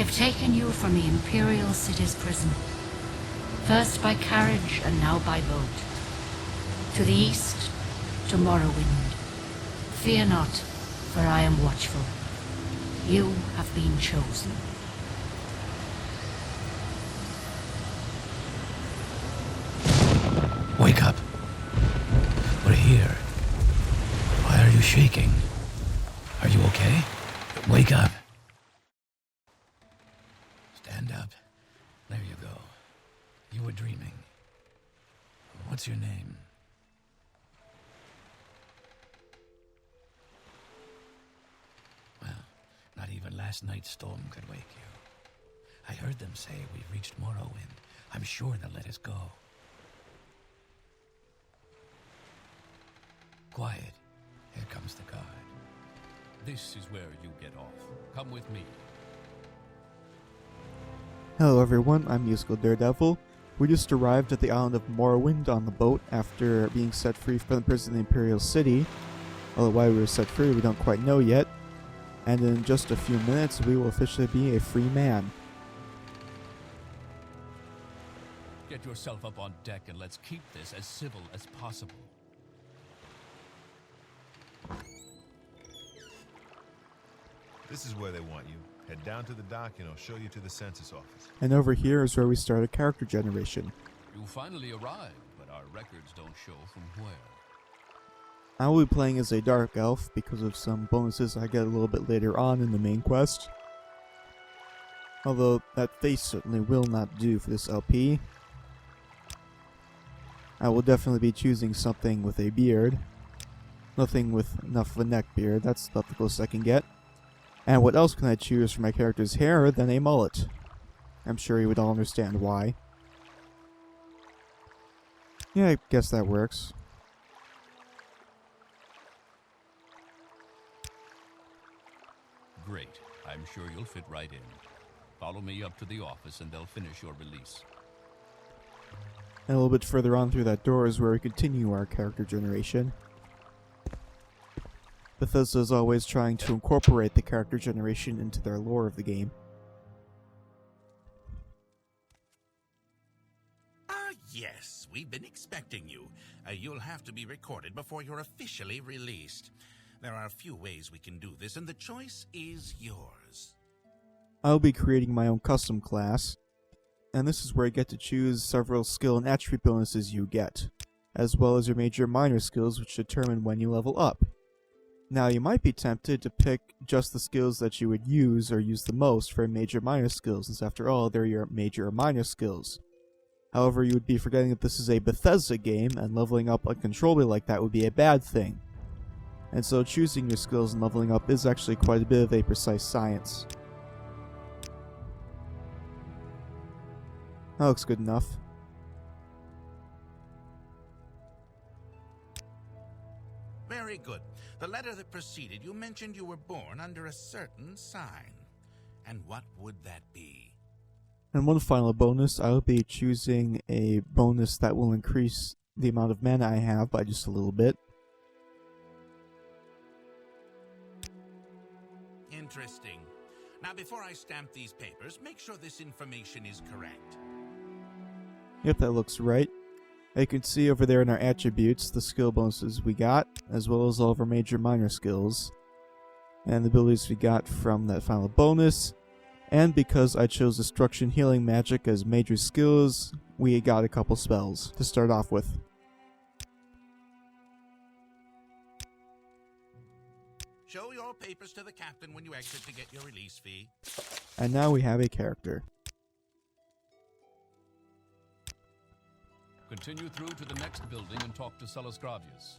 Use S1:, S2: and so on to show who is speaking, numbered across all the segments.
S1: I've taken you from the Imperial City's prison, first by carriage and now by boat. To the east, to Morrowind. Fear not, for I am watchful. You have been chosen.
S2: Wake up. We're here. Why are you shaking? Are you okay? Wake up. Stand up. There you go. You were dreaming. What's your name? Well, not even last night's storm could wake you. I heard them say we've reached Morrowind. I'm sure they'll let us go. Quiet. Here comes the guard.
S3: This is where you get off. Come with me.
S4: Hello everyone, I'm Musical Daredevil. We just arrived at the island of Morrowind on the boat after being set free from the prison in the Imperial City. Although why we were set free we don't quite know yet. And in just a few minutes we will officially be a free man.
S3: Get yourself up on deck and let's keep this as civil as possible.
S5: This is where they want you. Head down to the dock and I'll show you to the census office.
S4: And over here is where we start a character generation.
S3: You finally arrived, but our records don't show from where.
S4: I will be playing as a dark elf because of some bonuses I get a little bit later on in the main quest. Although that face certainly will not do for this LP. I will definitely be choosing something with a beard. Nothing with enough of a neck beard, that's about the closest I can get. And what else can I choose for my character's hair than a mullet? I'm sure you would all understand why. Yeah, I guess that works.
S3: Great. I'm sure you'll fit right in. Follow me up to the office and they'll finish your release.
S4: And a little bit further on through that door is where we continue our character generation. Bethesda is always trying to incorporate the character generation into their lore of the game.
S6: Ah, yes, we've been expecting you. You'll have to be recorded before you're officially released. There are a few ways we can do this, and the choice is yours.
S4: I'll be creating my own custom class, and this is where you get to choose several skill and attribute bonuses you get, as well as your major and minor skills which determine when you level up. Now you might be tempted to pick just the skills that you would use or use the most for major minor skills, since after all they're your major or minor skills. However, you would be forgetting that this is a Bethesda game, and leveling up uncontrollably like that would be a bad thing. And so choosing your skills and leveling up is actually quite a bit of a precise science. That looks good enough.
S6: Very good. The letter that preceded you mentioned you were born under a certain sign. And what would that be?
S4: And one final bonus, I will be choosing a bonus that will increase the amount of mana I have by just a little bit.
S6: Interesting. Now, before I stamp these papers, make sure this information is correct.
S4: Yep, that looks right. You can see over there in our attributes the skill bonuses we got, as well as all of our major minor skills, and the abilities we got from that final bonus. And because I chose Destruction Healing Magic as major skills, we got a couple spells to start off with.
S6: Show your papers to the captain when you exit to get your release fee.
S4: And now we have a character.
S3: Continue through to the next building and talk to Celisgravius.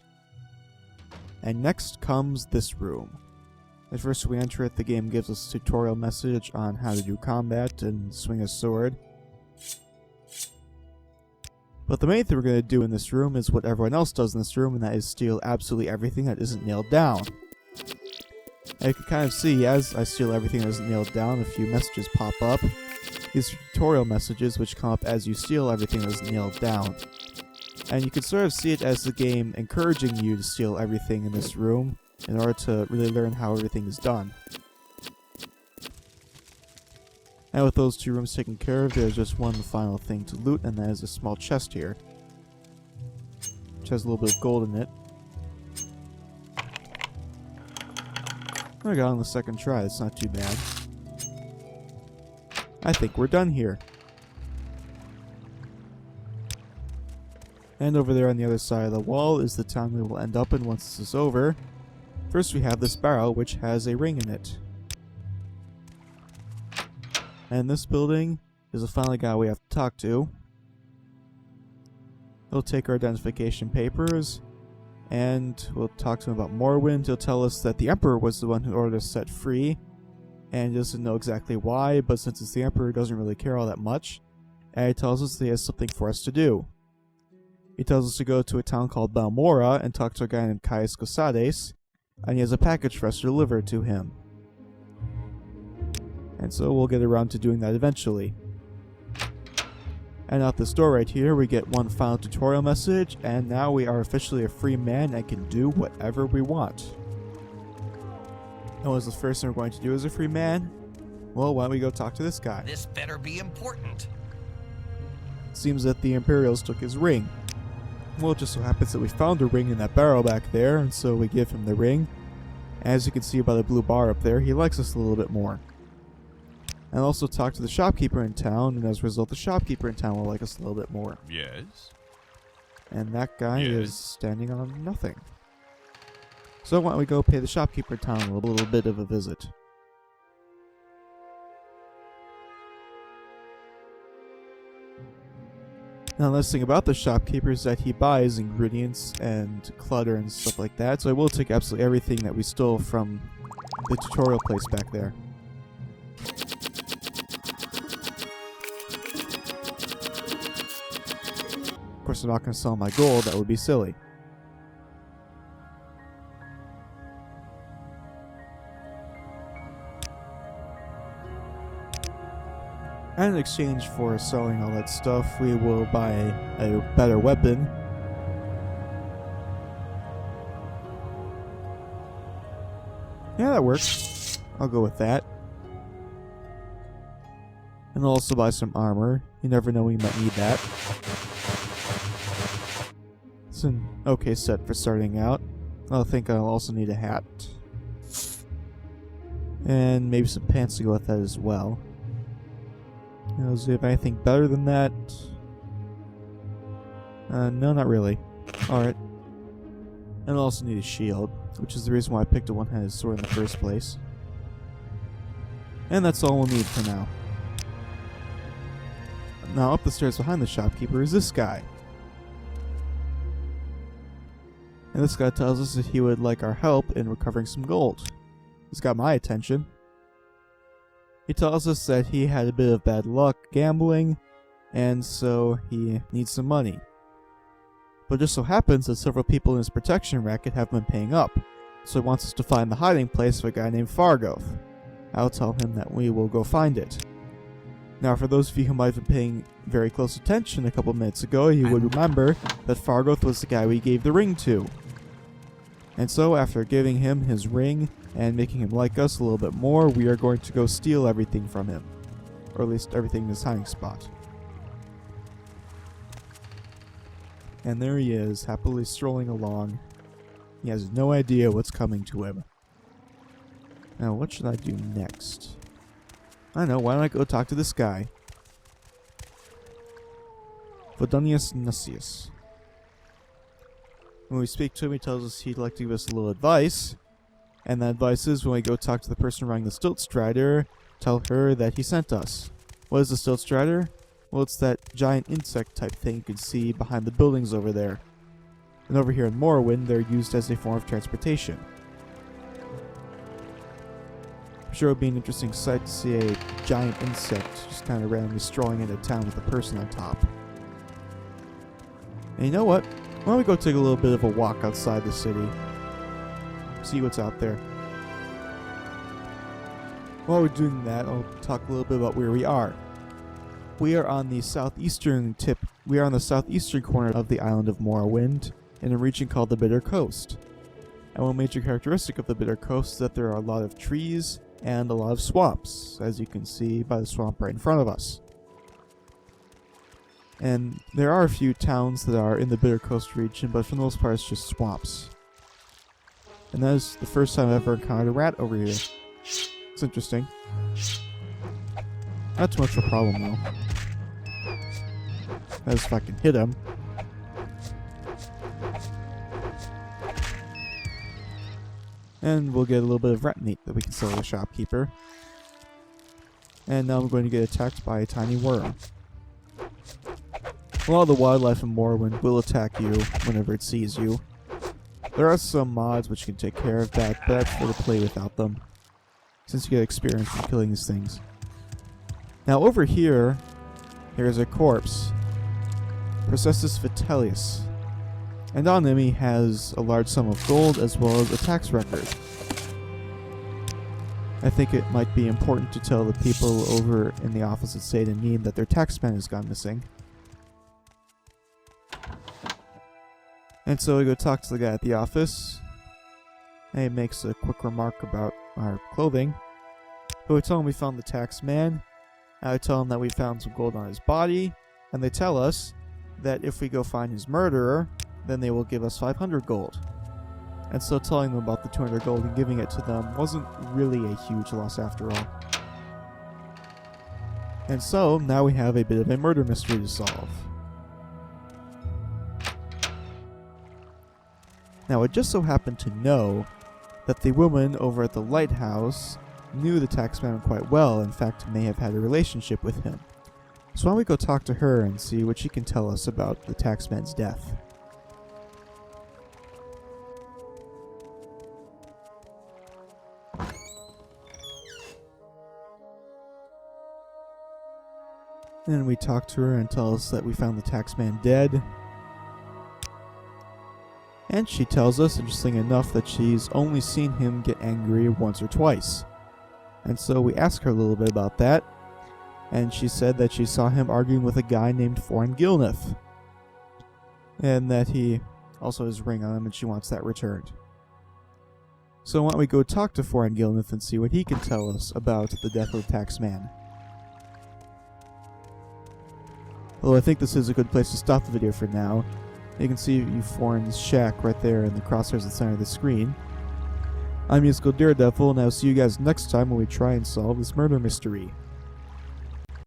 S4: And next comes this room. At first we enter it, the game gives us a tutorial message on how to do combat and swing a sword. But the main thing we're going to do in this room is what everyone else does in this room, and that is steal absolutely everything that isn't nailed down. And you can kind of see, as I steal everything that isn't nailed down, a few messages pop up. These are tutorial messages which come up as you steal everything that isn't nailed down. And you can sort of see it as the game encouraging you to steal everything in this room in order to really learn how everything is done. And with those 2 rooms taken care of, there's just one final thing to loot, and that is a small chest here, which has a little bit of gold in it. I got on the second try, that's not too bad. I think we're done here. And over there on the other side of the wall is the town we will end up in once this is over. First we have this barrel, which has a ring in it. And this building is the final guy we have to talk to. He'll take our identification papers, and we'll talk to him about Morrowind. He'll tell us that the Emperor was the one who ordered us set free, and he doesn't know exactly why, but since it's the Emperor, he doesn't really care all that much. And he tells us that he has something for us to do. He tells us to go to a town called Balmora and talk to a guy named Caius Cosades, and he has a package for us to deliver to him. And so we'll get around to doing that eventually. And out this door right here, we get one final tutorial message, and now we are officially a free man and can do whatever we want. And what's the first thing we're going to do as a free man? Well, why don't we go talk to this guy?
S7: This better be important.
S4: It seems that the Imperials took his ring. Well, it just so happens that we found a ring in that barrel back there, and so we give him the ring. As you can see by the blue bar up there, he likes us a little bit more. And also talk to the shopkeeper in town, and as a result, the shopkeeper in town will like us a little bit more.
S3: Yes?
S4: And that guy
S3: Yes.
S4: is standing on nothing. So why don't we go pay the shopkeeper in town a little bit of a visit. Now, the nice thing about the shopkeeper is that he buys ingredients and clutter and stuff like that, so I will take absolutely everything that we stole from the tutorial place back there. Of course, I'm not going to sell my gold, that would be silly. And in exchange for selling all that stuff, we will buy a better weapon. Yeah, that works. I'll go with that. And I'll also buy some armor. You never know, we might need that. It's an okay set for starting out. I think I'll also need a hat. And maybe some pants to go with that as well. Does he have anything better than that? No, not really. Alright. And I'll also need a shield, which is the reason why I picked a one-handed sword in the first place. And that's all we'll need for now. Now, up the stairs behind the shopkeeper is this guy. And this guy tells us that he would like our help in recovering some gold. He's got my attention. He tells us that he had a bit of bad luck gambling, and so he needs some money. But it just so happens that several people in his protection racket have been paying up, so he wants us to find the hiding place of a guy named Fargoth. I'll tell him that we will go find it. Now, for those of you who might have been paying very close attention a couple minutes ago, you would remember that Fargoth was the guy we gave the ring to. And so, after giving him his ring and making him like us a little bit more, we are going to go steal everything from him. Or at least everything in his hiding spot. And there he is, happily strolling along. He has no idea what's coming to him. Now, what should I do next? I don't know, why don't I go talk to this guy? Vodonius Nussius. When we speak to him, he tells us he'd like to give us a little advice. And that advice is when we go talk to the person riding the Stilt Strider, tell her that he sent us. What is the Stilt Strider? Well, it's that giant insect type thing you can see behind the buildings over there. And over here in Morrowind, they're used as a form of transportation. I'm sure it would be an interesting sight to see a giant insect just kind of randomly strolling into town with a person on top. And you know what? Why don't we go take a little bit of a walk outside the city? See what's out there. While we're doing that, I'll talk a little bit about where we are. We are on the southeastern corner of the island of Morrowind, in a region called the Bitter Coast. And one major characteristic of the Bitter Coast is that there are a lot of trees and a lot of swamps, as you can see by the swamp right in front of us. And there are a few towns that are in the Bitter Coast region, but for the most part it's just swamps. And that is the first time I've ever encountered a rat over here. It's interesting. Not too much of a problem though. As if I can hit him. And we'll get a little bit of rat meat that we can sell to the shopkeeper. And now I'm going to get attacked by a tiny worm. A lot of the wildlife in Morrowind will attack you whenever it sees you. There are some mods which can take care of that, but I'd prefer to play without them, since you get experience from killing these things. Now over here, there's a corpse. Processus Vitellius. And on him he has a large sum of gold as well as a tax record. I think it might be important to tell the people over in the office at State and Need that their tax man has gone missing. And so we go talk to the guy at the office. And he makes a quick remark about our clothing. But we tell him we found the tax man. And I tell him that we found some gold on his body. And they tell us that if we go find his murderer, then they will give us 500 gold. And so telling them about the 200 gold and giving it to them wasn't really a huge loss after all. And so now we have a bit of a murder mystery to solve. Now it just so happened to know that the woman over at the lighthouse knew the taxman quite well, in fact may have had a relationship with him. So why don't we go talk to her and see what she can tell us about the taxman's death. And we talk to her and tell us that we found the taxman dead. And she tells us, interesting enough, that she's only seen him get angry once or twice. And so we ask her a little bit about that. And she said that she saw him arguing with a guy named Foran Gilneth. And that he also has a ring on him and she wants that returned. So why don't we go talk to Foran Gilneth and see what he can tell us about the death of the taxman. Although I think this is a good place to stop the video for now. You can see Foran's shack right there in the crosshairs at the center of the screen. I'm Musical Daredevil, and I'll see you guys next time when we try and solve this murder mystery.